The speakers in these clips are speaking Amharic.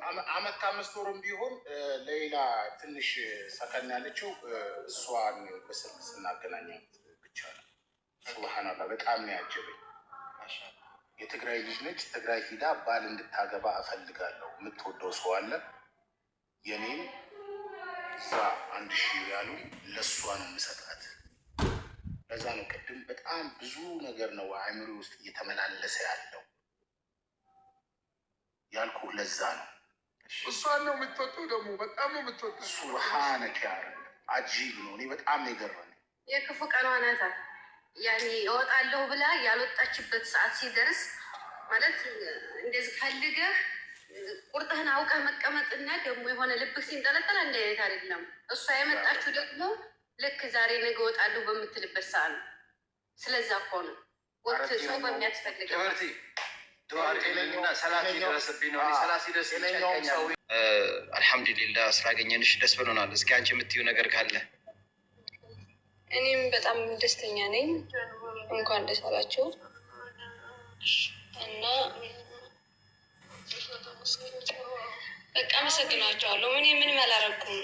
አመት ከአምስት ወርም ቢሆን ሌላ ትንሽ ሰከን ያለችው እሷን በስልክ ስናገናኛት ብቻ ነው። ሱብሃንአላህ በጣም ነው ያጀበኝ። የትግራይ ልጅ ነች። ትግራይ ሂዳ ባል እንድታገባ እፈልጋለሁ። የምትወደው ሰው አለ። የኔን እዛ 1000 ሪያሉ ለእሷ ነው የምሰጣት። ለዛ ነው ቅድም በጣም ብዙ ነገር ነው አእምሮ ውስጥ እየተመላለሰ ያለው ያልኩህ። ለዛ ነው እሷን ነው የምትወደው። ደግሞ በጣም ነው የምትወደው። ሱብሃነከ ያ ረብ አጂብ ነው። እኔ በጣም ነው የገረመኝ። የክፉ ቀኗ ናት። ያኔ እወጣለሁ ብላ ያልወጣችበት ሰዓት ሲደርስ ማለት እንደዚህ ፈልገህ ቁርጥህን አውቀህ መቀመጥና ደግሞ የሆነ ልብህ ሲንጠለጠል እንደ አይነት አይደለም። እሷ የመጣችሁ ደግሞ ልክ ዛሬ ነገ እወጣለሁ በምትልበት ሰዓት ነው። ስለዛ እኮ ነው ወቅት ሰው በሚያስፈልገው አልሐምዱሊላህ ስላገኘንሽ ደስ ብሎናል። እስኪ አንቺ የምትይው ነገር ካለ? እኔም በጣም ደስተኛ ነኝ። እንኳን ደስ አላችሁ እና በቃ አመሰግናቸዋለሁ። እኔ ምንም አላረኩም።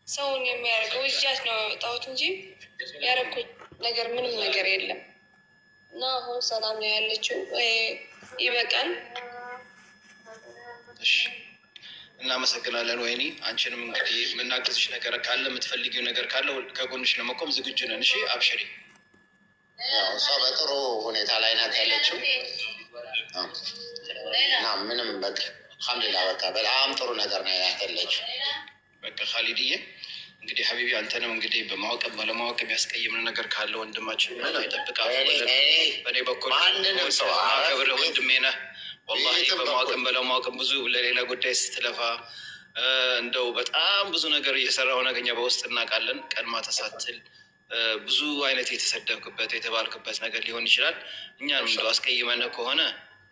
ሰውን የሚያደርገው እጃት ነው የወጣሁት እንጂ ያረኩት ነገር ምንም ነገር የለም እና አሁን ሰላም ነው ያለችው። ይበቃል። እናመሰግናለን። ወይኒ አንቺንም እንግዲህ የምናግዝሽ ነገር ካለ የምትፈልጊው ነገር ካለ ከጎንሽ ለመቆም ዝግጁ ነን። እሺ አብሽሪ። እሷ በጥሩ ሁኔታ ላይ ናት ያለችው እና ምንም በቃ አልሐምዱሊላህ በቃ በጣም ጥሩ ነገር ነው ያለችው። በቃ ካሊድዬ እንግዲህ ሀቢቢ አንተንም እንግዲህ በማወቅም ባለማወቅም ያስቀየምን ነገር ካለ ወንድማችን ይጠብቃል። በእኔ በኩል ክብርህ ወንድሜ ነህ። ወላሂ በማወቅም ባለማወቅም ብዙ ለሌላ ጉዳይ ስትለፋ እንደው በጣም ብዙ ነገር እየሰራሁ ነገኛ በውስጥ እናውቃለን። ቀን ማታ ሳትል ብዙ አይነት የተሰደብክበት የተባልክበት ነገር ሊሆን ይችላል። እኛም እንደው አስቀይመን ከሆነ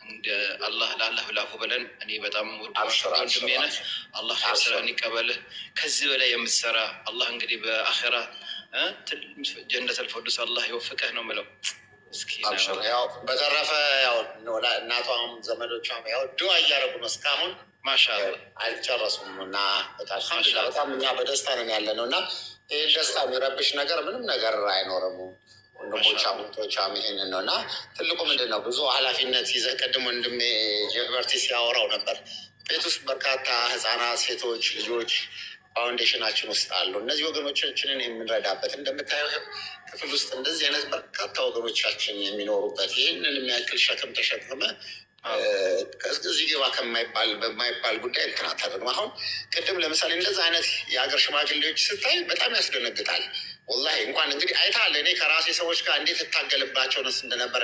እንደ አላህ ለአላህ ብላፉ በለን። እኔ በጣም ወንድሜ ነህ። አላህ ኸይር ስራህን ይቀበልህ። ከዚህ በላይ የምትሰራ አላህ እንግዲህ በአኼራ ጀነተል ፊርደውስ አላህ ይወፍቅህ ነው የምለው። ያው በተረፈ ያው እናቷም ዘመዶቿም ያው ዱዓ እያደረጉ ነው እስካሁን ማሻአላህ አልጨረሱም እና አልሐምዱሊላህ በጣም እኛ በደስታ ነን ያለ ነው እና ይህ ደስታ የሚረብሽ ነገር ምንም ነገር አይኖርም። ወንድሞቻም እህቶቻም ይሄንን ነው እና ትልቁ ምንድን ነው ብዙ ኃላፊነት ይዘህ ቅድም ወንድሜ ጀበርቲ ሲያወራው ነበር። ቤት ውስጥ በርካታ ህፃናት፣ ሴቶች፣ ልጆች ፋውንዴሽናችን ውስጥ አሉ። እነዚህ ወገኖቻችንን የምንረዳበት እንደምታየው ክፍል ውስጥ እንደዚህ አይነት በርካታ ወገኖቻችን የሚኖሩበት ይህንን የሚያክል ሸክም ተሸክመ እዚህ ገባ በማይባል ጉዳይ እንትን አታደርግም። አሁን ቅድም ለምሳሌ እንደዚህ አይነት የሀገር ሽማግሌዎች ስታይ በጣም ያስደነግጣል። ወላሂ እንኳን እንግዲህ አይተሃል። እኔ ከራሴ ሰዎች ጋር እንዴት እታገልባቸው ነስ እንደነበረ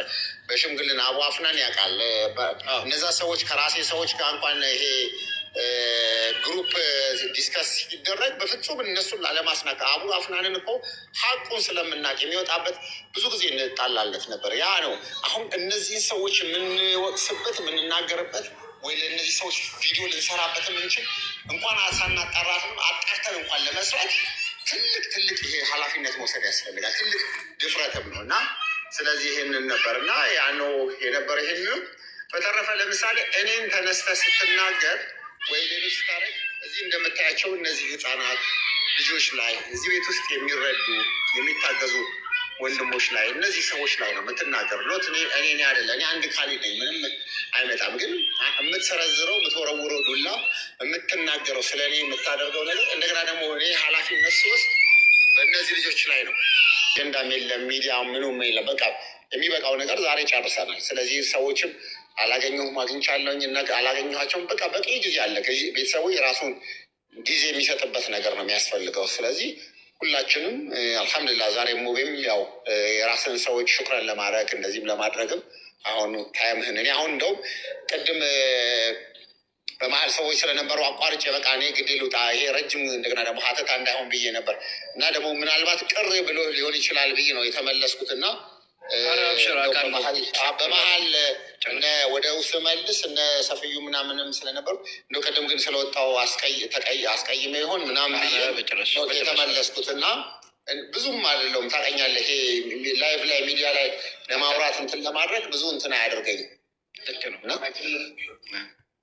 በሽምግልና አቡ አፍናን ያውቃል። እነዛ ሰዎች ከራሴ ሰዎች ጋር እንኳን ይሄ ግሩፕ ዲስከስ ሲደረግ በፍጹም እነሱን ላለማስናቅ አቡ አፍናንን እኮ ሀቁን ስለምናቅ የሚወጣበት ብዙ ጊዜ እንጣላለት ነበር። ያ ነው አሁን እነዚህን ሰዎች የምንወቅስበት የምንናገርበት ወይ ለእነዚህ ሰዎች ቪዲዮ ልንሰራበት የምንችል እንኳን ሳናጣራትም አጣርተን እንኳን ለመስራት ትልቅ ይሄ ኃላፊነት መውሰድ ያስፈልጋል። ትልቅ ድፍረትም ነው እና ስለዚህ ይሄንን ነበር እና ያ ነው የነበረ። ይሄን ነው። በተረፈ ለምሳሌ እኔን ተነስተህ ስትናገር ወይ ሌሎች ታረግ እዚህ እንደምታያቸው እነዚህ ህፃናት ልጆች ላይ እዚህ ቤት ውስጥ የሚረዱ የሚታገዙ ወንድሞች ላይ እነዚህ ሰዎች ላይ ነው የምትናገር። ሎት እኔ አይደለ እኔ አንድ ካሊ ነኝ፣ ምንም አይመጣም። ግን የምትሰረዝረው የምትወረውረው ዱላ የምትናገረው ስለ እኔ የምታደርገው ነገር እንደገና ደግሞ እኔ ኃላፊነት ስወስድ በእነዚህ ልጆች ላይ ነው። አጀንዳም የለም ሚዲያ ምኑም የለም። በቃ የሚበቃው ነገር ዛሬ ጨርሰናል። ስለዚህ ሰዎችም አላገኘሁም አግኝቻለሁኝ እና አላገኘኋቸውም። በቃ በቂ ጊዜ አለ። ቤተሰቡ የራሱን ጊዜ የሚሰጥበት ነገር ነው የሚያስፈልገው። ስለዚህ ሁላችንም አልሐምዱሊላህ ዛሬ ሙቤም ያው የራስን ሰዎች ሹክረን ለማድረግ እንደዚህም ለማድረግም አሁን ታይምህን እኔ አሁን እንደውም ቅድም በመሀል ሰዎች ስለነበሩ አቋርጬ በቃ እኔ ግዴ ልውጣ ይሄ ረጅም እንደገና ደግሞ ሀተታ እንዳይሆን ብዬ ነበር እና ደግሞ ምናልባት ቅር ብሎ ሊሆን ይችላል ብዬ ነው የተመለስኩትና በመሀል ወደ ውስጥ መልስ እነ ሰፍዩ ምናምንም ስለነበሩ እንደ ቀደም ግን ስለወጣው አስቀይመ ይሆን ምናምን ብዬ የተመለስኩት እና ብዙም አይደለውም። ታውቀኛለህ ይሄ ላይቭ ላይ ሚዲያ ላይ ለማውራት እንትን ለማድረግ ብዙ እንትን አያደርገኝም። ልክ ነው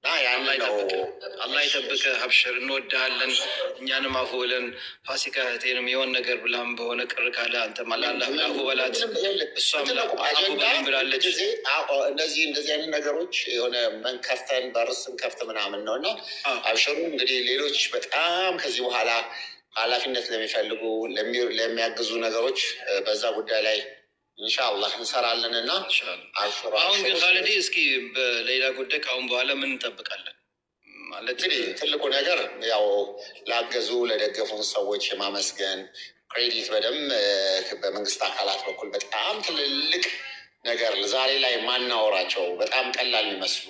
አላህ ይጠብቅህ። አብሽር፣ እንወድሃለን። እኛንም አፉ ብለን ፋሲካ እህቴንም የሆን ነገር ብላም በሆነ ቅር ካለ አንተ ማላላ አፉ በላት፣ እሷም አፉ በልን ብላለች። እንደዚህ አይነት ነገሮች የሆነ መንከፍተን በርስን ከፍት ምናምን ነው እና አብሽሩ። እንግዲህ ሌሎች በጣም ከዚህ በኋላ ኃላፊነት ለሚፈልጉ ለሚያግዙ ነገሮች በዛ ጉዳይ ላይ ኢንሻአላህ እንሰራለን እና አሁን ግን ካለዲ እስኪ በሌላ ጉዳይ ከአሁን በኋላ ምን እንጠብቃለን? ማለት እንግዲህ ትልቁ ነገር ያው ላገዙ ለደገፉን ሰዎች የማመስገን ክሬዲት በደንብ በመንግስት አካላት በኩል በጣም ትልልቅ ነገር ዛሬ ላይ ማናወራቸው በጣም ቀላል የሚመስሉ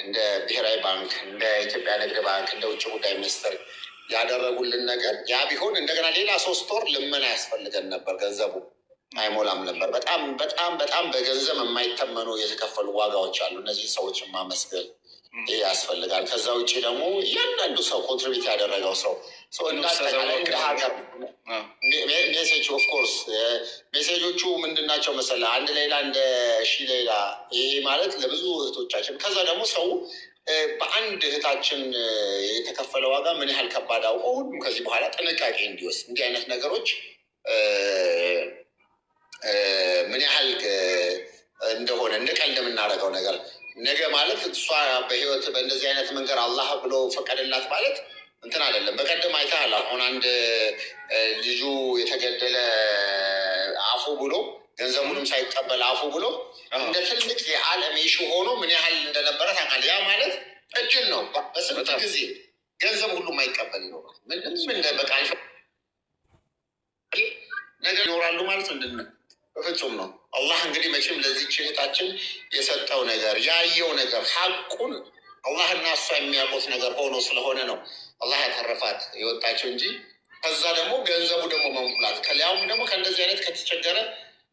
እንደ ብሔራዊ ባንክ፣ እንደ ኢትዮጵያ ንግድ ባንክ፣ እንደ ውጭ ጉዳይ ሚኒስትር ያደረጉልን ነገር ያ ቢሆን እንደገና ሌላ 3 ወር ልመና ያስፈልገን ነበር። ገንዘቡ አይሞላም ነበር። በጣም በጣም በጣም በገንዘብ የማይተመኑ የተከፈሉ ዋጋዎች አሉ። እነዚህ ሰዎችን ማመስገን ያስፈልጋል። ከዛ ውጭ ደግሞ እያንዳንዱ ሰው ኮንትሪቢዩት ያደረገው ሰው እንዳጠቃላይ እንደ ሀገር ሜሴጅ ኦፍኮርስ ሜሴጆቹ ምንድናቸው መሰለህ? አንድ ሌላ እንደ ሌላ ይሄ ማለት ለብዙ እህቶቻችን ከዛ ደግሞ ሰው በአንድ እህታችን የተከፈለ ዋጋ ምን ያህል ከባድ አውቀው ሁሉም ከዚህ በኋላ ጥንቃቄ እንዲወስድ እንዲህ አይነት ነገሮች ምን ያህል እንደሆነ እንደ ቀልድ የምናደርገው ነገር ነገ ማለት እሷ በህይወት በእንደዚህ አይነት መንገድ አላህ ብሎ ፈቀደላት ማለት እንትን አይደለም። በቀደም አይተሃል። አሁን አንድ ልጁ የተገደለ አፉ ብሎ ገንዘቡንም ሳይቀበል አፉ ብሎ እንደ ትልቅ የዓለም ኢሹ ሆኖ ምን ያህል እንደነበረ ታውቃለህ። ያ ማለት እጅን ነው። በስንት ጊዜ ገንዘብ ሁሉም አይቀበል ይኖራል። ምንም እንደ በቃ ነገር ይኖራሉ ማለት ምንድን ነው? በፍጹም ነው። አላህ እንግዲህ መቼም ለዚች እህታችን የሰጠው ነገር ያየው ነገር ሀቁን አላህና እሷ የሚያውቁት ነገር ሆኖ ስለሆነ ነው አላህ ያተረፋት የወጣችው እንጂ ከዛ ደግሞ ገንዘቡ ደግሞ መሙላት ከሊያውም ደግሞ ከእንደዚህ አይነት ከተቸገረ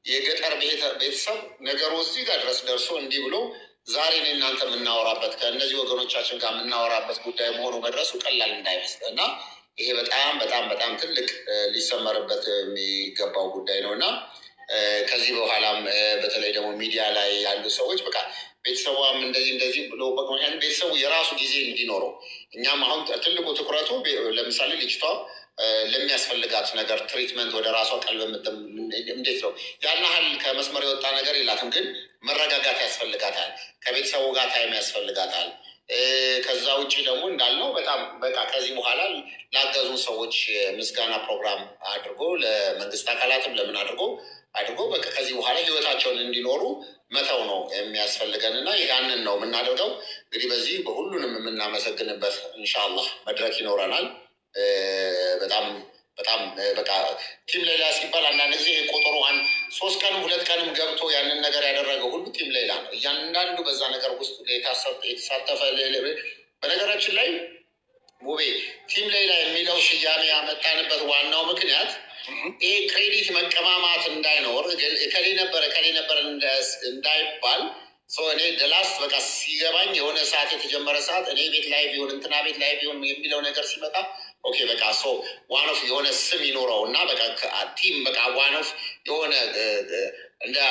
የገጠር ቤተሰብ ነገሩ እዚህ ጋር ድረስ ደርሶ እንዲህ ብሎ ዛሬ እኔ እናንተ የምናወራበት ከእነዚህ ወገኖቻችን ጋር የምናወራበት ጉዳይ መሆኑ መድረሱ ቀላል እንዳይመስል እና ይሄ በጣም በጣም በጣም ትልቅ ሊሰመርበት የሚገባው ጉዳይ ነው እና ከዚህ በኋላም በተለይ ደግሞ ሚዲያ ላይ ያሉ ሰዎች በቃ ቤተሰቧም እንደዚህ ብሎ በቆያን ቤተሰቡ የራሱ ጊዜ እንዲኖረው እኛም አሁን ትልቁ ትኩረቱ ለምሳሌ ልጅቷ ለሚያስፈልጋት ነገር ትሪትመንት ወደ ራሷ ቀልብ እንዴት ነው ያን ያህል ከመስመር የወጣ ነገር የላትም፣ ግን መረጋጋት ያስፈልጋታል። ከቤተሰቡ ጋር ታይም ያስፈልጋታል። ከዛ ውጭ ደግሞ እንዳልነው በጣም በቃ ከዚህ በኋላ ላገዙ ሰዎች ምስጋና ፕሮግራም አድርጎ ለመንግስት አካላትም ለምን አድርጎ በቃ ከዚህ በኋላ ህይወታቸውን እንዲኖሩ መተው ነው የሚያስፈልገን እና ያንን ነው የምናደርገው። እንግዲህ በዚህ በሁሉንም የምናመሰግንበት ኢንሻአላህ መድረክ ይኖረናል። በጣም በቃ ቲም ሌላ ሲባል አንዳንድ ጊዜ ቁጥሩ 3 ቀንም 2 ቀንም ገብቶ ያንን ነገር ያደረገው ሁሉ ቲም ሌላ ነው። እያንዳንዱ በዛ ነገር ውስጥ የተሳተፈ በነገራችን ላይ ውቤ ቲም ሌላ የሚለው ስያሜ ያመጣንበት ዋናው ምክንያት ይሄ ክሬዲት መቀማማት እንዳይኖር ከሌ ነበር እንዳይባል እኔ ደላስት በቃ ሲገባኝ የሆነ ሰዓት የተጀመረ ሰዓት እኔ ቤት ላይ ቢሆን እንትና ቤት ላይ ቢሆን የሚለው ነገር ሲመጣ ኦኬ በቃ ዋኖፍ የሆነ ስም ይኖረው እና በቃ ቲም በቃ ዋኖፍ የሆነ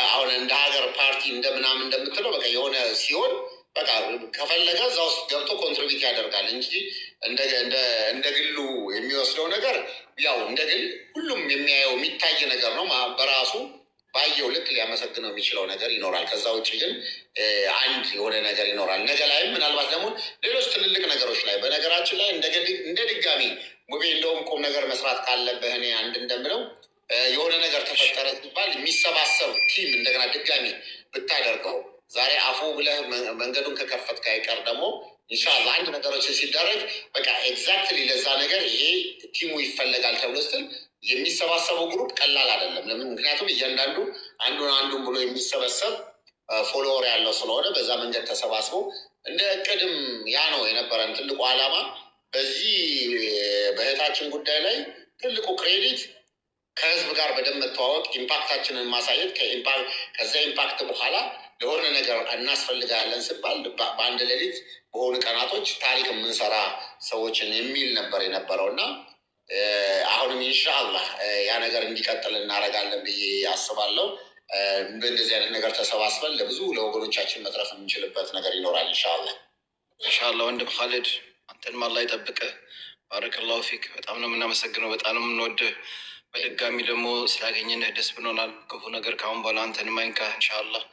አሁን እንደ ሀገር ፓርቲ እንደምናምን እንደምትለው በቃ የሆነ ሲሆን በቃ ከፈለገ እዛ ውስጥ ገብቶ ኮንትሪቢዩት ያደርጋል እንጂ እንደ ግሉ የሚወስደው ነገር ያው እንደ ግል ሁሉም የሚያየው የሚታይ ነገር ነው። በራሱ ባየው ልክ ሊያመሰግነው የሚችለው ነገር ይኖራል። ከዛ ውጭ ግን አንድ የሆነ ነገር ይኖራል። ነገ ላይም ምናልባት ደግሞ ሌሎች ትልልቅ ነገሮች ላይ በነገራችን ላይ እንደ ድጋሚ ሙቤ እንደውም ቁም ነገር መስራት ካለብህ እኔ አንድ እንደምለው የሆነ ነገር ተፈጠረ ሲባል የሚሰባሰብ ቲም እንደገና ድጋሚ ብታደርገው ዛሬ አፉ ብለህ መንገዱን ከከፈትክ አይቀር ደግሞ ኢንሻላህ አንድ ነገሮች ሲደረግ በቃ ኤግዛክትሊ ለዛ ነገር ይሄ ቲሙ ይፈለጋል ተብሎ ስትል የሚሰባሰበው ግሩፕ ቀላል አይደለም። ለምን? ምክንያቱም እያንዳንዱ አንዱን ብሎ የሚሰበሰብ ፎሎወር ያለው ስለሆነ በዛ መንገድ ተሰባስቦ እንደ እቅድም ያ ነው የነበረን ትልቁ ዓላማ። በዚህ በእህታችን ጉዳይ ላይ ትልቁ ክሬዲት ከህዝብ ጋር በደንብ መተዋወቅ፣ ኢምፓክታችንን ማሳየት፣ ከዛ ኢምፓክት በኋላ ለሆነ ነገር እናስፈልጋለን ሲባል በአንድ ሌሊት በሆኑ ቀናቶች ታሪክ የምንሰራ ሰዎችን የሚል ነበር የነበረው እና አሁንም ኢንሻአላህ ያ ነገር እንዲቀጥል እናደርጋለን ብዬ አስባለሁ። እንደዚህ አይነት ነገር ተሰባስበን ለብዙ ለወገኖቻችን መትረፍ የምንችልበት ነገር ይኖራል። ኢንሻአላህ ወንድም ካሊድ አንተንም አላህ ይጠብቅህ። ባረከላሁ ፊክ። በጣም ነው የምናመሰግነው። በጣም ነው የምንወድህ። በድጋሚ ደግሞ ስላገኘንህ ደስ ብሎናል። ክፉ ነገር ከአሁን በኋላ አንተንም አይንካህ ኢንሻአላህ።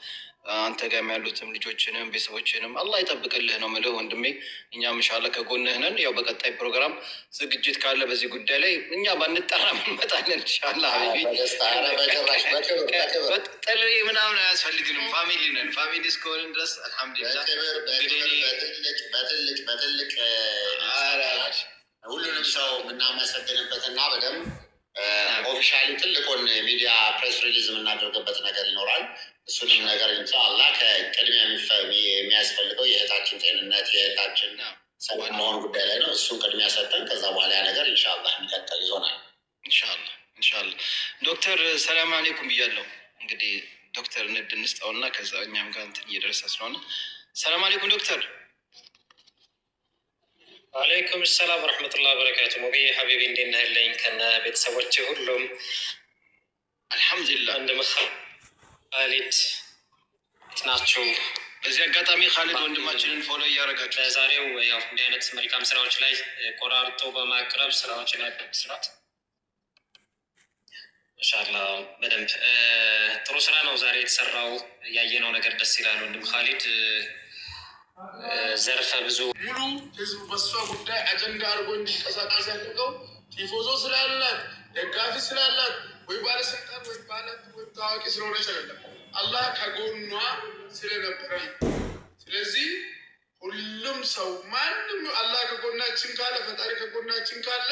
አንተ ጋር ያሉትም ልጆችንም ቤተሰቦችንም አላህ ይጠብቅልህ ነው የምልህ ወንድሜ። እኛም ኢንሻአላህ ከጎንህ ነን። ያው በቀጣይ ፕሮግራም ዝግጅት ካለ በዚህ ጉዳይ ላይ እኛ ባንጠራ እንመጣለን ኢንሻአላህ። ጥሪ ምናምን አያስፈልግንም። ፋሚሊ ነን። ፋሚሊ እስከሆንን ድረስ አልሐምዱሊላህ። በትልቅ ሁሉንም ሰው የምናመሰግንበትና በደንብ ኦፊሻሊ ትልቁን ሚዲያ ፕሬስ ሪሊዝ የምናደርግበት ነገር ይኖራል። እሱንም ነገር ኢንሻአላህ ከቅድሚያ የሚያስፈልገው የእህታችን ጤንነት የእህታችን ሰላም መሆን ጉዳይ ላይ ነው። እሱን ቅድሚያ ሰጠን ከዛ በኋላ ያ ነገር ኢንሻአላህ የሚቀጥል ይሆናል። ኢንሻአላህ ዶክተር ሰላም አለይኩም ብያለሁ። እንግዲህ ዶክተር ንድ እንስጠውና ከዛ እኛም ጋር እንትን እየደረሰ ስለሆነ ሰላም አለይኩም ዶክተር። ወአለይኩም ሰላም ወረሕመቱላሂ ወበረካቱ። ሙቢ ሀቢቢ እንዴት ነህ? ያለኝ ከነ ቤተሰቦቼ ሁሉም አልሐምዱሊላህ። ወንድም ካሊድ ናችሁ? በዚህ አጋጣሚ ካሊድ ወንድማችንን ፎሎ እያደረጋችሁ ዛሬው ያው እንዲህ አይነት መልካም ስራዎች ላይ ቆራርጦ በማቅረብ ስራዎች ላይ ስራት ኢንሻአላህ በደንብ ጥሩ ስራ ነው ዛሬ የተሰራው። ያየነው ነገር ደስ ይላል። ወንድም ካሊድ ዘርፈ ብዙ ሙሉ ህዝብ በሷ ጉዳይ አጀንዳ አድርጎ እንዲንቀሳቀስ ያደርገው ቲፎዞ ስላላት ደጋፊ ስላላት ወይ ባለስልጣን ወይ ባላት ወይ ታዋቂ ስለሆነች አይደለም፣ አላህ ከጎኗ ስለነበረ። ስለዚህ ሁሉም ሰው ማንም አላህ ከጎናችን ካለ ፈጣሪ ከጎናችን ካለ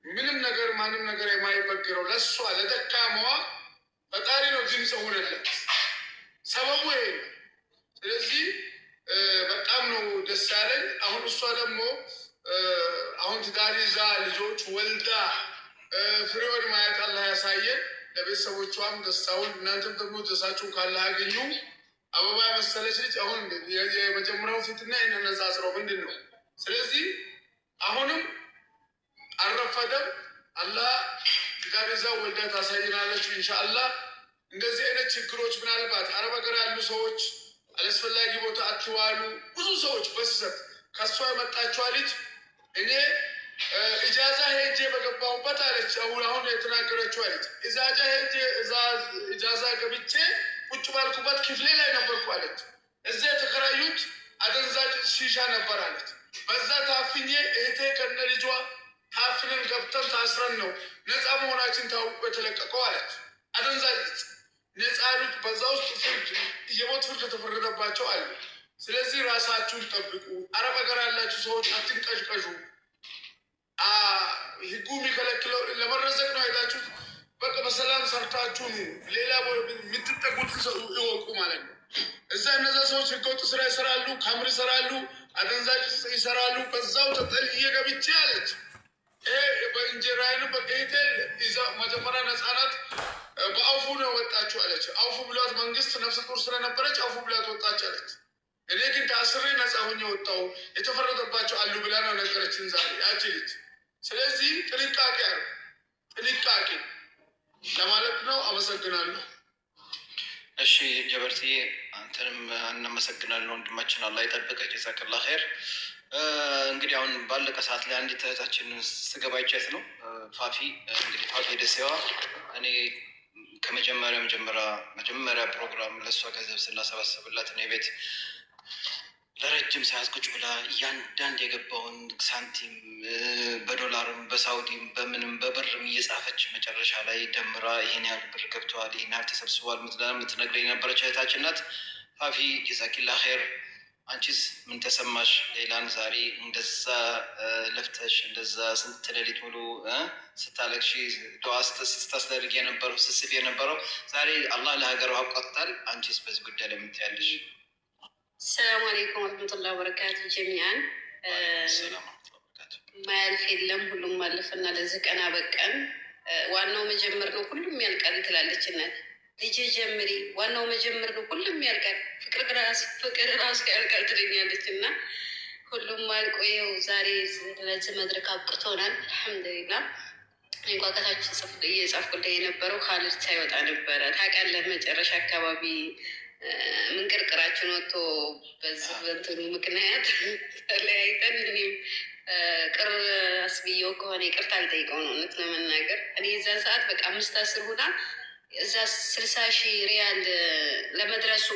ምንም ነገር ማንም ነገር የማይበግረው ለእሷ ለደካማዋ ፈጣሪ ነው ድምፅ ሆነለት። ሰበቡ ይሄ ነው። ስለዚህ በጣም ነው ደስ ያለኝ። አሁን እሷ ደግሞ አሁን ትዳር ይዛ ልጆች ወልዳ ፍሬውን ማየት አላህ ያሳየን። ለቤተሰቦቿም ደስታውን እናንተም ደግሞ ደሳችሁን ካለ ያገኙ። አበባ የመሰለች ልጅ አሁን የመጀመሪያው ፊትና የነጻጽረው ምንድን ነው? ስለዚህ አሁንም አልረፈደም። አላህ ትዳር ይዛ ወልዳ ታሳይናለች ኢንሻአላህ። እንደዚህ አይነት ችግሮች ምናልባት አረብ ሀገር ያሉ ሰዎች አላስፈላጊ ቦታ አትዋሉ። ብዙ ሰዎች በስህተት ከሷ የመጣችዋ ልጅ እኔ ኢጃዛ ሄጄ በገባሁበት አለች። አሁን የተናገረችዋ ልጅ ኢጃዛ ገብቼ ቁጭ ባልኩበት ክፍሌ ላይ ነበርኩ አለች። እዚያ የተከራዩት አደንዛዥ ሺሻ ነበር አለች። በዛ ታፍኜ እህቴ ከነ ልጇ ታፍነን ገብተን ታስረን ነው ነፃ መሆናችን ታውቆ የተለቀቀው አለች። አደንዛዥ ነፃ ያሉት በዛ ውስጥ ፍርድ የሞት ፍርድ የተፈረደባቸው አሉ። ስለዚህ ራሳችሁን ጠብቁ። አረብ ሀገር ያላችሁ ሰዎች አትንቀዥቀዡ። ህጉ የሚከለክለው ለመረዘቅ ነው። ሄዳችሁት በቃ በሰላም ሰርታችሁ ሌላ የምትጠጉትን ሰው ይወቁ ማለት ነው። እዛ እነዛ ሰዎች ህገወጥ ስራ ይሰራሉ፣ ከምር ይሰራሉ፣ አደንዛዥ ይሰራሉ። በዛው ተጠልዬ ገብቼ አለች። በእንጀራይን በጌቴ ይዛ መጀመሪያ ነፃናት በአውፉ ነው ወጣችሁ አለች። አውፉ ብሏት መንግስት ነፍሰ ጡር ስለነበረች አውፉ ብሏት ወጣች አለች። እኔ ግን ታስሬ ነፃ ሆኜ ወጣሁ የተፈረደባቸው አሉ ብላ ነው ነገረችን ዛሬ ያቺ ልጅ። ስለዚህ ጥንቃቄ አሉ ጥንቃቄ ለማለት ነው። አመሰግናለሁ። እሺ ጀበርትዬ አንተንም እናመሰግናለን ወንድማችን። አላህ ይጠብቅህ። ጀዛከላህ ኸይር። እንግዲህ አሁን ባለቀ ሰዓት ላይ አንዲት እህታችን ስገባ ይቻት ነው ፋፊ። እንግዲህ ፋፊ ደሴዋ እኔ ከመጀመሪያ ፕሮግራም ለእሷ ገንዘብ ስላሰባሰብላት እኔ ቤት ለረጅም ሰዓት ቁጭ ብላ እያንዳንድ የገባውን ሳንቲም በዶላርም በሳውዲም በምንም በብርም እየጻፈች መጨረሻ ላይ ደምራ ይሄን ያህል ብር ገብተዋል፣ ይሄን ያህል ተሰብስቧል የምትነግረኝ የነበረች እህታችን ናት። ፋፊ ጀዛኪላ ኸይር። አንቺስ ምን ተሰማሽ? ሌላን ዛሬ እንደዛ ለፍተሽ እንደዛ ስንት ሌሊት ሙሉ ስታለቅሺ ዱዓ ስታስደርግ የነበረው ስስብ የነበረው ዛሬ አላህ ለሀገሩ አብቅቶታል። አንቺስ በዚህ ጉዳይ ላይ የምትያለሽ? ሰላም አለይኩም ወረህመቱላሂ ወበረካቱ። ጀሚዓን ማያልፍ የለም ሁሉም ማለፍና ለዚህ ቀን አበቃን። ዋናው መጀመር ነው፣ ሁሉም ያልቃል ትላለች እናት። ልጅ ጀምሪ፣ ዋናው መጀመር ነው፣ ሁሉም ያልቃል። ፍቅር ራሱ ያልቃል ትለኛለች እና ሁሉም አልቆ ይኸው ዛሬ ለዚህ መድረክ አብቅቶናል። አልሐምዱሊላህ። እንኳ ከታች እየጻፍኩልህ የነበረው ካሊድ ሳይወጣ ነበረ። ታውቃለህ መጨረሻ አካባቢ ምንቅርቅራችን ወጥቶ በዚህ በእንትኑ ምክንያት ተለያይተን እኔም ቅር አስብየው ከሆነ ይቅርታ አልጠይቀው ነው እውነት ለመናገር እኔ የዛን ሰዓት በቃ 5-10 ሁና እዛ 60,000 ሪያል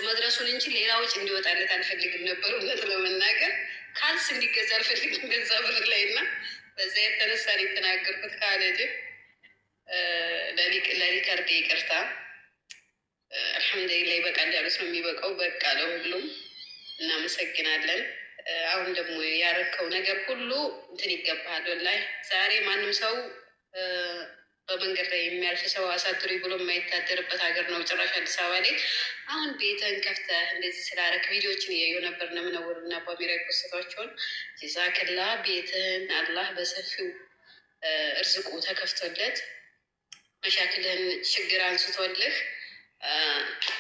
መድረሱን እንጂ ሌላ ውጭ እንዲወጣለት አልፈልግም ነበር እውነት ለመናገር ካልስ እንዲገዛ አልፈልግም ገዛ ብር ላይ እና በዛ የተነሳ ነው የተናገርኩት። ካለድ ለሪከርድ ይቅርታ አልሐምዱሊላህ ይበቃል ያሉት ነው የሚበቃው። በቃ ለሁሉም እናመሰግናለን። አሁን ደግሞ ያረከው ነገር ሁሉ እንትን ይገባሃል። ወላሂ ዛሬ ማንም ሰው በመንገድ ላይ የሚያልፍ ሰው አሳድሪ ብሎ የማይታደርበት ሀገር ነው ጭራሽ አዲስ አበባ ላይ። አሁን ቤተን ከፍተህ እንደዚህ ስላረክ ቪዲዮዎችን እያየሁ ነበር። ነምነውር እና በአሚራ የፖስቷቸውን ጀዛከላ ቤትህን አላህ በሰፊው እርዝቁ ተከፍቶለት መሻክልህን ችግር አንስቶልህ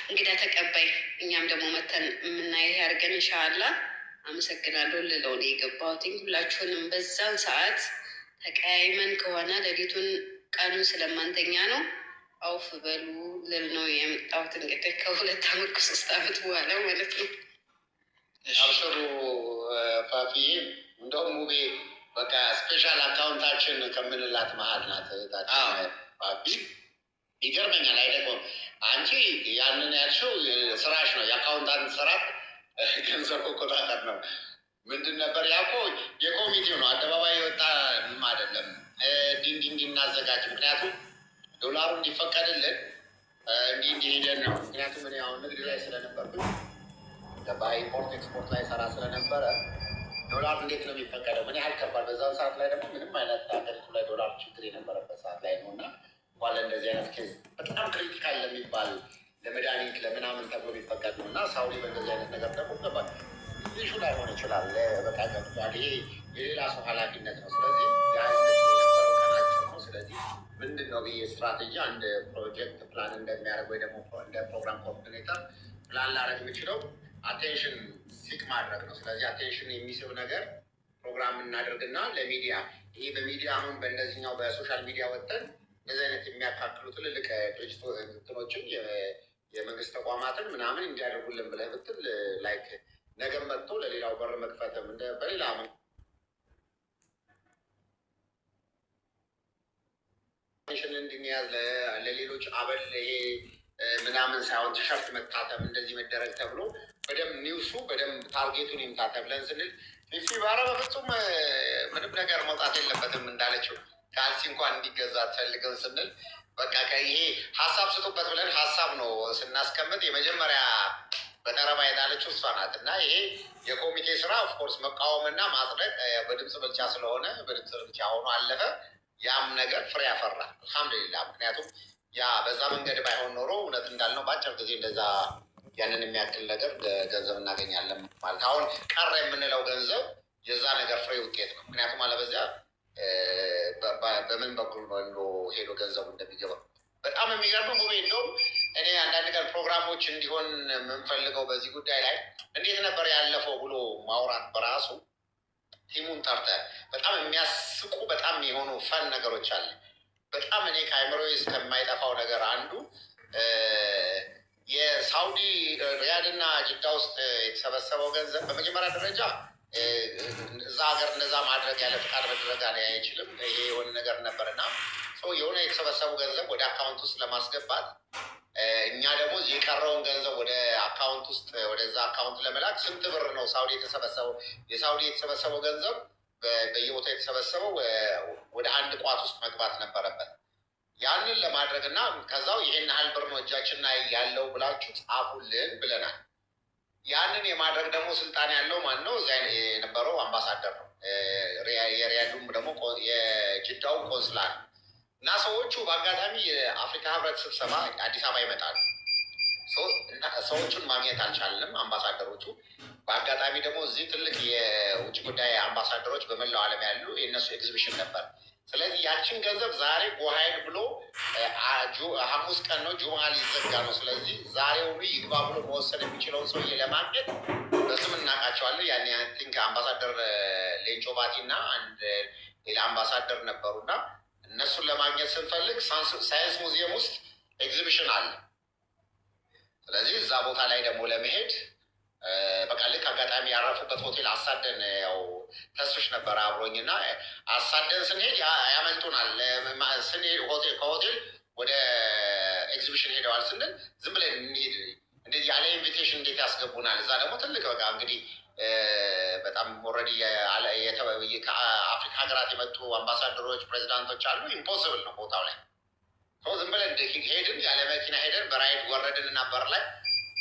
እንግዳ ተቀባይ እኛም ደግሞ መተን የምናይህ ያርገን ኢንሻአላህ። አመሰግናለሁ ልለው ነው የገባሁትኝ። ሁላችሁንም በዛን ሰዓት ተቀያይመን ከሆነ ሌሊቱን ቀኑ ስለማንተኛ ነው አውፍ በሉ ልል ነው የመጣሁት። እንግዲህ ከ2 ዓመት ከ3 ዓመት በኋላ ማለት ነው። አብሽሩ ፋፊዬ፣ እንደውም ሙቤ በቃ ስፔሻል አካውንታችን ከምንላት መሀል ናት እህታችን ፋፊ። ይገርመኛል አይደለም አንቺ ያንን ያልሽው ስራሽ ነው፣ የአካውንታንት ስራት ገንዘብ መቆጣጠር ነው። ምንድን ነበር ያኮ የኮሚቴው ነው፣ አደባባይ የወጣ ምንም አይደለም። እንዲህ እናዘጋጅ፣ ምክንያቱም ዶላሩ እንዲፈቀድልን እንዲህ ሄደን ነው። ምክንያቱም እኔ አሁን ንግድ ላይ ስለነበርኩ በኢምፖርት ኤክስፖርት ላይ ሰራ ስለነበረ ዶላር እንዴት ነው የሚፈቀደው? ምን ያህል ከባድ። በዛን ሰዓት ላይ ደግሞ ምንም አይነት ሀገሪቱ ላይ ዶላር ችግር የነበረበት ሰዓት ላይ ነው እና እንኳን ለእንደዚህ አይነት ኬዝ በጣም ክሪቲካል ለሚባል ለመድኃኒት ለምናምን ተብሎ የሚፈቀድ ነው እና ሳውዲ በእንደዚህ አይነት ነገር ደግሞ ገባል ልሹ ላይሆን ይችላል። በቃ ገብቷል። ይሄ የሌላ ሰው ኃላፊነት ነው። ስለዚህ የነበረው ቀናቸው ነው። ስለዚህ ምንድን ነው ብዬ ስትራቴጂ አንድ ፕሮጀክት ፕላን እንደሚያደርግ ወይ ደግሞ እንደ ፕሮግራም ኮኦርዲኔተር ፕላን ላደርግ የምችለው አቴንሽን ሲክ ማድረግ ነው። ስለዚህ አቴንሽን የሚስብ ነገር ፕሮግራም እናደርግና ለሚዲያ ይሄ በሚዲያ አሁን በእነዚህኛው በሶሻል ሚዲያ ወጥተን እንደዚህ አይነት የሚያካክሉ ትልልቅ ድርጅቶችን የመንግስት ተቋማትን ምናምን እንዲያደርጉልን ብለህ ብትል ላይክ ነገም መጥቶ ለሌላው በር መክፈትም እንደ በሌላ ቴንሽን እንድንያዝ ለሌሎች አበል ይሄ ምናምን ሳይሆን ቲሸርት መታተም እንደዚህ መደረግ ተብሎ በደንብ ኒውሱ በደንብ ታርጌቱን ይምታ ተብለን ስንል ፊፊ ባረ በፍጹም ምንም ነገር መውጣት የለበትም እንዳለችው ካልሲ እንኳን እንዲገዛ ትፈልገን ስንል በቃ ይሄ ሀሳብ ስጡበት ብለን ሀሳብ ነው ስናስቀምጥ የመጀመሪያ በጠረባ የጣለችው እሷ ናት። እና ይሄ የኮሚቴ ስራ ኦፍኮርስ መቃወምና ማጽደቅ በድምፅ ብልጫ ስለሆነ በድምፅ ብልጫ ሆኖ አለፈ። ያም ነገር ፍሬ ያፈራ አልሐምዱሊላህ። ምክንያቱም ያ በዛ መንገድ ባይሆን ኖሮ እውነት እንዳልነው በአጭር ጊዜ እንደዛ ያንን የሚያክል ነገር ገንዘብ እናገኛለን ማለት አሁን ቀረ የምንለው ገንዘብ የዛ ነገር ፍሬ ውጤት ነው። ምክንያቱም አለበዚያ በምን በኩል ነው ሄዶ ገንዘቡ እንደሚገባ በጣም የሚገርም ሙቤ። እንደውም እኔ አንዳንድ ቀን ፕሮግራሞች እንዲሆን የምንፈልገው በዚህ ጉዳይ ላይ እንዴት ነበር ያለፈው ብሎ ማውራት በራሱ ቲሙን ጠርተ በጣም የሚያስቁ በጣም የሆኑ ፈን ነገሮች አለ። በጣም እኔ ከአይምሮ እስከማይጠፋው ነገር አንዱ የሳውዲ ሪያድና ጅዳ ውስጥ የተሰበሰበው ገንዘብ በመጀመሪያ ደረጃ እዛ ሀገር እነዛ ማድረግ ያለ ፍቃድ መድረግ ላይ አይችልም። ይሄ የሆነ ነገር ነበር እና የሆነ የተሰበሰቡ ገንዘብ ወደ አካውንት ውስጥ ለማስገባት እኛ ደግሞ የቀረውን ገንዘብ ወደ አካውንት ውስጥ ወደዛ አካውንት ለመላክ ስንት ብር ነው ሳውዲ የተሰበሰበው? የሳውዲ የተሰበሰበው ገንዘብ በየቦታ የተሰበሰበው ወደ አንድ ቋት ውስጥ መግባት ነበረበት። ያንን ለማድረግ እና ከዛው ይሄን ያህል ብር ነው እጃችን ላይ ያለው ብላችሁ ጻፉልን ብለናል። ያንን የማድረግ ደግሞ ስልጣን ያለው ማን ነው? እዚያ የነበረው አምባሳደር ነው። የሪያዱም ደግሞ የጅዳው ቆንስላ ነው። እና ሰዎቹ በአጋጣሚ የአፍሪካ ህብረት ስብሰባ አዲስ አበባ ይመጣሉ። ሰዎቹን ማግኘት አልቻልንም። አምባሳደሮቹ በአጋጣሚ ደግሞ እዚህ ትልቅ የውጭ ጉዳይ አምባሳደሮች በመላው ዓለም ያሉ የእነሱ ኤግዚቢሽን ነበር። ስለዚህ ያችን ገንዘብ ዛሬ ጎሀይድ ብሎ ሐሙስ ቀን ነው ጁምዓ ሊዘጋ ነው። ስለዚህ ዛሬውኑ ይግባ ብሎ መወሰን የሚችለውን ሰውዬ ለማግኘት በስም እናውቃቸዋለን። ያን ቲንክ አምባሳደር ሌንጮ ባቲ እና አንድ ሌላ አምባሳደር ነበሩና እነሱን ለማግኘት ስንፈልግ ሳይንስ ሙዚየም ውስጥ ኤግዚቢሽን አለ። ስለዚህ እዛ ቦታ ላይ ደግሞ ለመሄድ በቃ ልክ አጋጣሚ ያረፉበት ሆቴል አሳደን፣ ያው ተስፍሽ ነበረ አብሮኝና አሳደን ስንሄድ ያመልጡናል። ስንሄድ ከሆቴል ወደ ኤግዚቢሽን ሄደዋል ስንል ዝም ብለን እንሄድ እንደዚህ ያለ ኢንቪቴሽን እንዴት ያስገቡናል? እዛ ደግሞ ትልቅ በቃ እንግዲህ በጣም ኦልሬዲ ከአፍሪካ ሀገራት የመጡ አምባሳደሮች፣ ፕሬዚዳንቶች አሉ። ኢምፖስብል ነው ቦታው ላይ ዝም ብለን ሄድን። ያለ መኪና ሄደን በራይድ ወረድን እና በር ላይ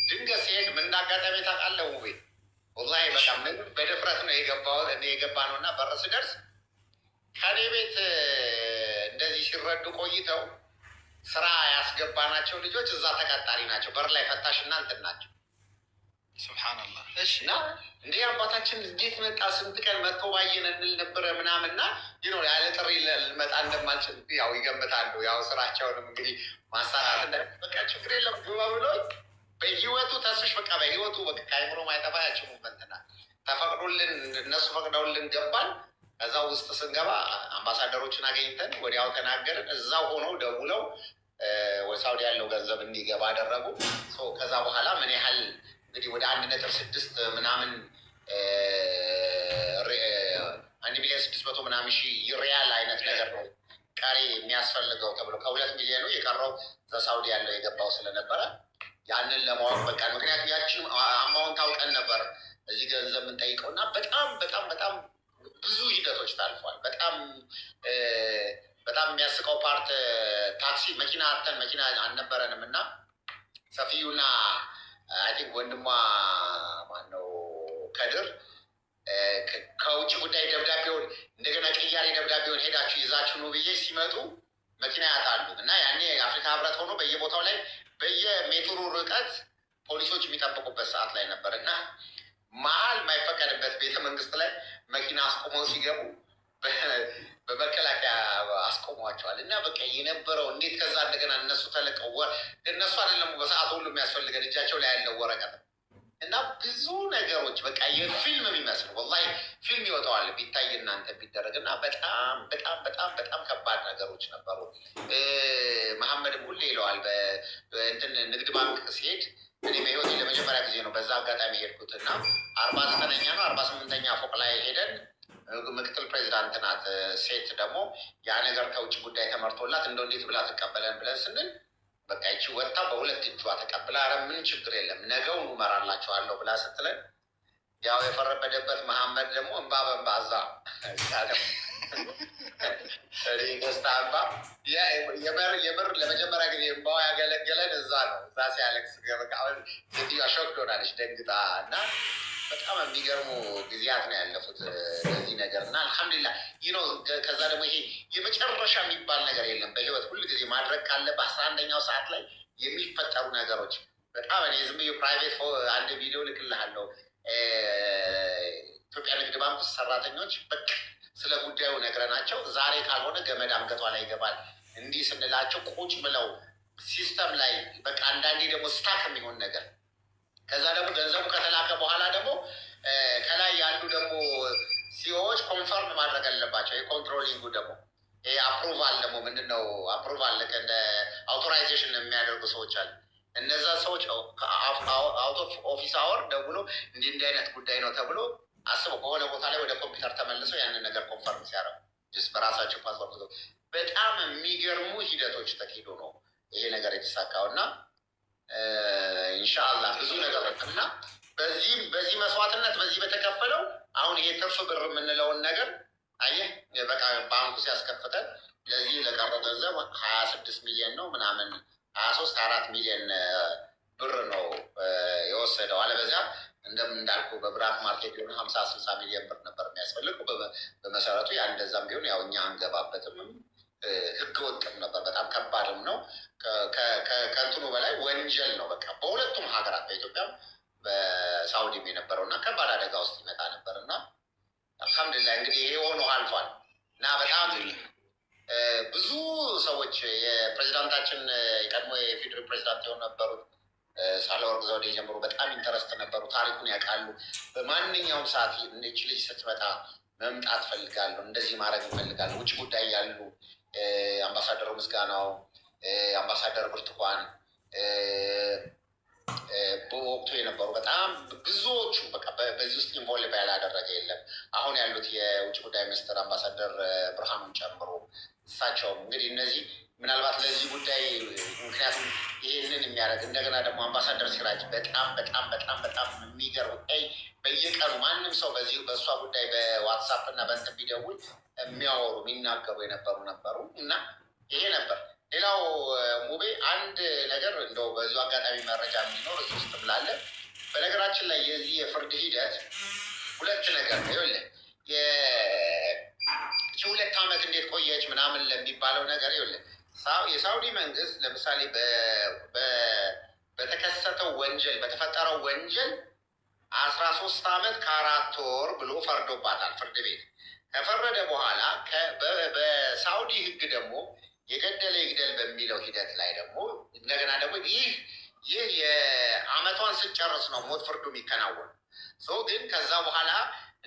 ድንገት ሲሄድ ምን እንዳጋጠመኝ ታውቃለህ? ውቤ ወላሂ በቃ ምን በድፍረት ነው የገባ ነው እና በር ስደርስ ከኔ ቤት እንደዚህ ሲረዱ ቆይተው ስራ ያስገባናቸው ልጆች እዛ ተቀጣሪ ናቸው። በር ላይ ፈታሽና እንትን ናቸው። ሱብሃነላህ። እና እንዲህ አባታችን እንዴት መጣ? ስንት ቀን መጥቶ ባየን እንል ነበረ ምናምንና ያለ ጥሪ ልመጣ እንደማልችል ያው ይገምታሉ። ያው ስራቸውንም እንግዲህ ማሳራት በቃ ችግር የለም ግባ ብሎ በህይወቱ ተስፍሽ በቃ በህይወቱ በቃ ከአይምሮ ማይጠፋ ያችሙ በንትና ተፈቅዶልን እነሱ ፈቅደውልን ገባን። ከዛ ውስጥ ስንገባ አምባሳደሮችን አገኝተን ወዲያው ተናገርን። እዛው ሆነው ደውለው ወደ ሳውዲ ያለው ገንዘብ እንዲገባ አደረጉ። ከዛ በኋላ ምን ያህል እንግዲህ ወደ 1.6 ምናምን 1,600,000 ምናምን ሪያል አይነት ነገር ነው ቀሪ የሚያስፈልገው ተብሎ ከ2 ሚሊዮኑ የቀረው በሳውዲ ያለው የገባው ስለነበረ ያንን ለማወቅ በቃ ምክንያቱም ያችን አማውንት ታውቀን ነበር እዚህ ገንዘብ የምንጠይቀው እና በጣም በጣም በጣም ብዙ ሂደቶች ታልፏል። በጣም የሚያስቀው ፓርት ታክሲ መኪና አተን መኪና አልነበረንም እና ሰፊዩና አይ ቲንክ ወንድሟ ማነው ከድር ከውጭ ጉዳይ ደብዳቤውን እንደገና ቅያሬ ደብዳቤውን ሄዳችሁ ይዛችሁ ነው ብዬ ሲመጡ መኪና ያጣሉ እና ያኔ የአፍሪካ ህብረት ሆኖ በየቦታው ላይ በየሜትሩ ርቀት ፖሊሶች የሚጠብቁበት ሰዓት ላይ ነበር እና መሀል የማይፈቀድበት ቤተ መንግስት ላይ መኪና አስቆመው ሲገቡ በመከላከያ አስቆሟቸዋል እና በቃ የነበረው እንዴት ከዛ እንደገና እነሱ ተለቀው እነሱ አይደለም በሰዓት ሁሉ የሚያስፈልገን እጃቸው ላይ ያለው ወረቀት እና ብዙ ነገሮች በቃ የፊልም የሚመስል ወላሂ ፊልም ይወጣዋል ቢታይ እናንተ ቢደረግ እና በጣም በጣም በጣም በጣም ከባድ ነገሮች ነበሩ። መሐመድም ሁሌ ይለዋል በእንትን ንግድ ባንክ ሲሄድ እኔ በህይወቴ ለመጀመሪያ ጊዜ ነው በዛ አጋጣሚ ሄድኩት እና 49ኛ ነው 48ኛ ፎቅ ላይ ሄደን ምክትል ፕሬዚዳንት ናት ሴት ደግሞ ያ ነገር ከውጭ ጉዳይ ተመርቶላት እንደው እንዴት ብላ ትቀበለን ብለን ስንል በቃ ይቺ ወጣ በሁለት እጇ ተቀብላ ኧረ ምን ችግር የለም ነገውን እመራላቸዋለሁ ብላ ስትለን ያው የፈረበደበት መሐመድ ደግሞ እንባ በንባ እዛ ደስታ እንባ የምር ለመጀመሪያ ጊዜ እንባው ያገለገለን እዛ ነው። እዛ ሲያለቅስ በቃ ሴትዮዋ ሾክ ሆናለች ደንግጣ እና በጣም የሚገርሙ ጊዜያት ነው ያለፉት በዚህ ነገር እና አልሐምዱሊላህ ከዛ ደግሞ ይሄ የመጨረሻ የሚባል ነገር የለም በህይወት ሁሉ ጊዜ ማድረግ ካለ በ11ኛው ሰዓት ላይ የሚፈጠሩ ነገሮች በጣም እኔ ዝም ብዬ ፕራይቬት አንድ ቪዲዮ ልክልሃለሁ። ኢትዮጵያ ንግድ ባንክ ሰራተኞች በቃ ስለ ጉዳዩ ነግረናቸው ዛሬ ካልሆነ ገመድ አንገቷ ላይ ይገባል እንዲህ ስንላቸው ቁጭ ብለው ሲስተም ላይ በቃ አንዳንዴ ደግሞ ስታክ የሚሆን ነገር ከዛ ደግሞ ገንዘቡ ከተላከ በኋላ ደግሞ ከላይ ያሉ ደግሞ ሲኦዎች ኮንፈርም ማድረግ አለባቸው። የኮንትሮሊንጉ ደግሞ አፕሩቫል ደግሞ ምንድነው አፕሩቫል እንደ አውቶራይዜሽን የሚያደርጉ ሰዎች አሉ። እነዛ ሰዎች አውት ኦፍ ኦፊስ አወር ደውሎ እንዲህ አይነት ጉዳይ ነው ተብሎ አስበው ከሆነ ቦታ ላይ ወደ ኮምፒውተር ተመልሰው ያንን ነገር ኮንፈርም ሲያደርጉ በራሳቸው ፓስፖርት በጣም የሚገርሙ ሂደቶች ተኪዶ ነው ይሄ ነገር የተሳካው እና ኢንሻአላህ ብዙ ነገሮች እና በዚህ መስዋዕትነት በዚህ በተከፈለው አሁን ይሄ ትርፍ ብር የምንለውን ነገር አየህ በቃ ባንኩ ሲያስከፍተን ለዚህ ለቀረው ገንዘብ 26 ሚሊዮን ነው ምናምን 23-24 ሚሊዮን ብር ነው የወሰደው። አለበዚያ እንዳልኩ በብላክ ማርኬት ቢሆን 50-60 ሚሊዮን ብር ነበር የሚያስፈልገው። በመሰረቱ ያ እንደዛም ቢሆን ያው እኛ አንገባበትም ህገ ወጥም ነበር። በጣም ከባድም ነው። ከእንትኑ በላይ ወንጀል ነው። በቃ በሁለቱም ሀገራት በኢትዮጵያም በሳውዲም የነበረው እና ከባድ አደጋ ውስጥ ይመጣ ነበር እና አልሐምዱሊላህ እንግዲህ ይሄ ሆኖ አልፏል እና በጣም ብዙ ሰዎች የፕሬዚዳንታችን የቀድሞ የፌዴራል ፕሬዚዳንት የሆኑ ነበሩት ሳህለወርቅ ዘውዴ ጀምሮ በጣም ኢንተረስት ነበሩ። ታሪኩን ያውቃሉ። በማንኛውም ሰዓት እች ልጅ ስትመጣ መምጣት ፈልጋለሁ፣ እንደዚህ ማድረግ እፈልጋለሁ። ውጭ ጉዳይ ያሉ አምባሳደሩ ምስጋናው፣ አምባሳደር ብርቱካን በወቅቱ የነበሩ በጣም ብዙዎቹ በቃ በዚህ ውስጥ ኢንቮልቭ ያላደረገ የለም። አሁን ያሉት የውጭ ጉዳይ ሚኒስትር አምባሳደር ብርሃኑን ጨምሮ እሳቸውም እንግዲህ እነዚህ ምናልባት ለዚህ ጉዳይ ምክንያቱም ይህንን የሚያደርግ እንደገና ደግሞ አምባሳደር ሲራጅ በጣም በጣም በጣም በጣም የሚገርም በየቀኑ ማንም ሰው በዚህ በእሷ ጉዳይ በዋትሳፕ እና በእንትን ቢደውል የሚያወሩ የሚናገሩ የነበሩ ነበሩ እና ይሄ ነበር። ሌላው ሙቤ አንድ ነገር እንደው በዚሁ አጋጣሚ መረጃ የሚኖር እዚህ ውስጥ ምላለ በነገራችን ላይ የዚህ የፍርድ ሂደት ሁለት ነገር ነው። ይኸውልህ የ2 ዓመት እንዴት ቆየች ምናምን ለሚባለው ነገር ይኸውልህ የሳውዲ መንግስት ለምሳሌ በተከሰተው ወንጀል በተፈጠረው ወንጀል 13 ዓመት ከ4 ወር ብሎ ፈርዶባታል ፍርድ ቤት። ከፈረደ በኋላ በሳውዲ ህግ ደግሞ የገደለ ይግደል በሚለው ሂደት ላይ ደግሞ እንደገና ደግሞ ይህ የአመቷን ስጨርስ ነው ሞት ፍርዱ የሚከናወን ሰው ግን ከዛ በኋላ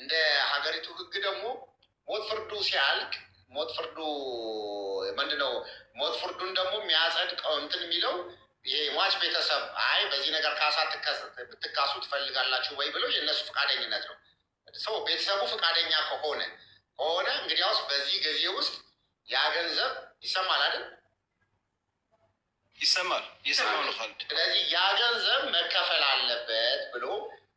እንደ ሀገሪቱ ህግ ደግሞ ሞት ፍርዱ ሲያልቅ ሞት ፍርዱ ምንድነው ሞት ፍርዱን ደግሞ የሚያጸድቀው እንትን የሚለው ይሄ ሟች ቤተሰብ አይ በዚህ ነገር ካሳ ብትካሱ ትፈልጋላችሁ ወይ ብለው የእነሱ ፈቃደኝነት ነው። ሰው ቤተሰቡ ፈቃደኛ ከሆነ እንግዲያውስ በዚህ ጊዜ ውስጥ ያ ገንዘብ ይሰማል አይደል? ይሰማል ነው ካልድ ስለዚህ ያ ገንዘብ መከፈል አለበት ብሎ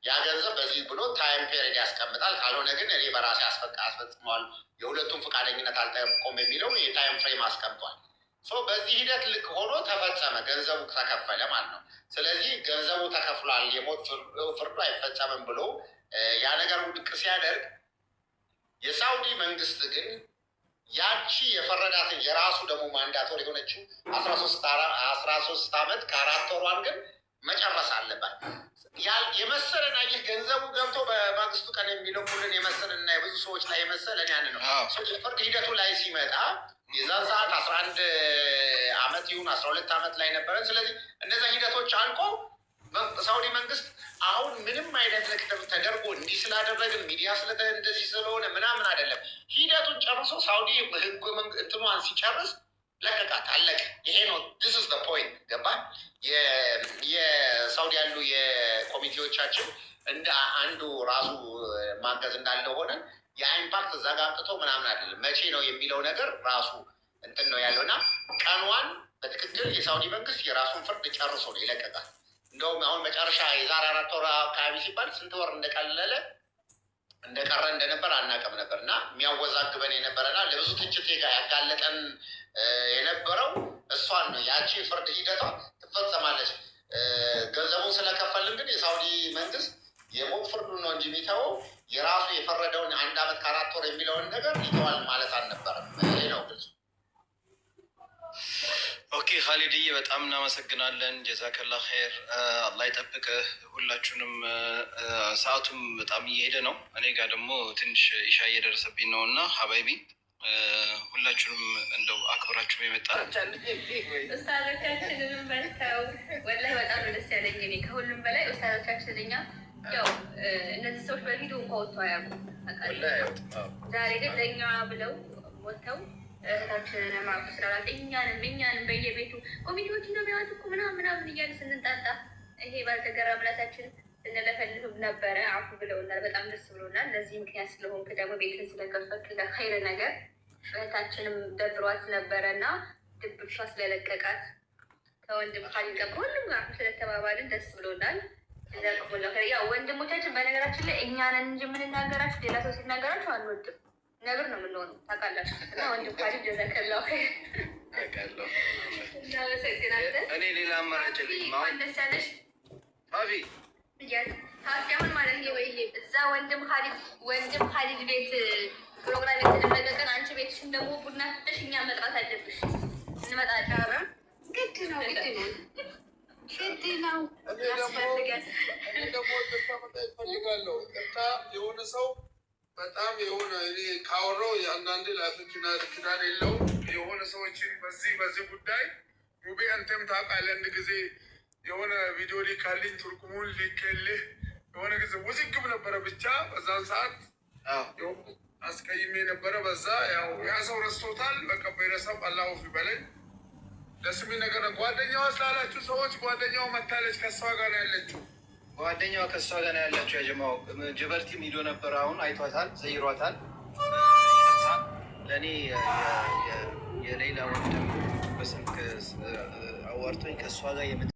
ያ ገንዘብ በዚህ ብሎ ታይም ፔሪድ ያስቀምጣል። ካልሆነ ግን እኔ በራሴ አስፈጽመዋል የሁለቱም ፈቃደኝነት አልጠቆም የሚለው የታይም ፍሬም አስቀምጧል። በዚህ ሂደት ልክ ሆኖ ተፈጸመ፣ ገንዘቡ ተከፈለ ማለት ነው። ስለዚህ ገንዘቡ ተከፍሏል፣ የሞት ፍርዱ አይፈጸምም ብሎ ያ ነገር ውድቅ ሲያደርግ የሳውዲ መንግስት ግን ያቺ የፈረዳትን የራሱ ደግሞ ማንዳቶር የሆነችው 13 ዓመት ከ4 ወሯን ግን መጨረስ አለባት። የመሰለን አየህ ገንዘቡ ገብቶ በማግስቱ ቀን የሚለኩልን የመሰለንና የብዙ ሰዎች ላይ የመሰለን ያን ነው። ፍርድ ሂደቱ ላይ ሲመጣ የዛን ሰዓት 11 ዓመት ይሁን 12 ዓመት ላይ ነበረን። ስለዚህ እነዛ ሂደቶች አልቆ ሳውዲ መንግስት አሁን ምንም አይነት ነገር ተደርጎ እንዲህ ስላደረግን ሚዲያ እንደዚህ ስለሆነ ምናምን አይደለም። ሂደቱን ጨርሶ ሳውዲ ህግ እንትኗን ሲጨርስ ለቀቃት፣ አለቀ። ይሄ ነው this is the point ገባ። የሳውዲ ያሉ የኮሚቴዎቻችን እንደ አንዱ ራሱ ማገዝ እንዳለ ሆነ የኢምፓክት እዛ ጋር አምጥቶ ምናምን አይደለም። መቼ ነው የሚለው ነገር ራሱ እንትን ነው ያለውና ቀኗን በትክክል የሳውዲ መንግስት የራሱን ፍርድ ጨርሶ ነው ይለቀቃል። እንደውም አሁን መጨረሻ የዛሬ 4 ወር አካባቢ ሲባል ስንት ወር እንደቀለለ እንደቀረ እንደነበር አናውቅም ነበር እና የሚያወዛግበን የነበረና ለብዙ ትችት ጋር ያጋለጠን የነበረው እሷን ነው። ያቺ ፍርድ ሂደቷ ትፈጸማለች። ገንዘቡን ስለከፈልን ግን የሳውዲ መንግስት የሞት ፍርዱን ነው እንጂ የሚተወው የራሱ የፈረደውን 1 ዓመት ከ4 ወር የሚለውን ነገር ይተዋል ማለት አልነበረም። ይሄ ነው ግልጹ። ኦኬ ካሊድዬ በጣም እናመሰግናለን። ጀዛከላ ኸይር፣ አላህ ይጠብቅህ። ሁላችሁንም ሰዓቱም በጣም እየሄደ ነው። እኔ ጋር ደግሞ ትንሽ ኢሻ እየደረሰብኝ ነው እና ሀባይቢ ሁላችሁንም እንደው አክብራችሁ የመጣ ኡስታዞቻችንንም በልተው ወላሂ በጣም ደስ ያለኝ እኔ ከሁሉም በላይ ኡስታዞቻችን እኛ ያው እነዚህ ሰዎች በፊቱ እንኳ ወጥተው አያውቁም። ዛሬ ግን ለእኛ ብለው ወጥተው እህታችንን ማቁ ስላላት እኛንም በየቤቱ ኮሚቴዎች እንደሚያወጡ እኮ ምናምን እያሉ ስንንጣጣ ይሄ ባልተገራ ምላሳችን ስንለፈልፍ ነበረ። አፉ ብለውናል፣ በጣም ደስ ብሎናል። ለዚህ ምክንያት ስለሆንክ ደግሞ ቤትን ስለከፈትክ ለኸይር ነገር እህታችንም ደብሯት ነበረ እና ድብሻ ስለለቀቃት ከወንድም ካሊድ ጋር ሁሉም ጋር ስለተባባልን ደስ ብሎናል። ያው ወንድሞቻችን በነገራችን ላይ እኛንን እንጂ የምንናገራችሁ ሌላ ሰው ሲናገራችሁ አንወድም ነገር ነው የምንሆነው ታውቃላችሁ። እና ወንድም ካሊድ ጀዛከላሁ ኸይር እናመሰግናለን። እኔ ሌላ አማራጭ ደስ ያለሽ ፋፊ አሁን ማለት ነው ወይ እዛ ወንድም ካሊድ ቤት ፕሮግራም የተደረገ ቀን አንቺ ቤትሽን ደግሞ ቡና ፍተሽ እኛ መጥራት አለብሽ። እንመጣ ጫራ ግድ ነው ያስፈልጋል። እኔ ደግሞ ተመጣ ይፈልጋለሁ ቀጣ የሆነ ሰው በጣም የሆነ እኔ ካወራው አንዳንድ ላፍችና ክዳን የለው የሆነ ሰዎችን በዚህ ጉዳይ ሙቤ አንተም ታውቃለህ። አንድ ጊዜ የሆነ ቪዲዮ ሊካልኝ ትርጉሙን ሊከልህ የሆነ ጊዜ ውዝግብ ነበረ። ብቻ በዛን ሰዓት አስቀይሜ ነበረ። በዛ ያው ያ ሰው ረስቶታል። በቃ ብሔረሰብ አላሁ ፊበለኝ ደስ የሚል ነገር ነው። ጓደኛዋ ስላላችሁ ሰዎች ጓደኛዋ መታለች፣ ከእሷ ጋር ነው ያለችው። ጓደኛዋ ከእሷ ጋር ነው ያለችው። ያጀማው ጀበርቲም ሂዶ ነበር። አሁን አይቷታል፣ ዘይሯታል። ለእኔ የሌላ ወንድም በስልክ አዋርቶኝ ከእሷ ጋር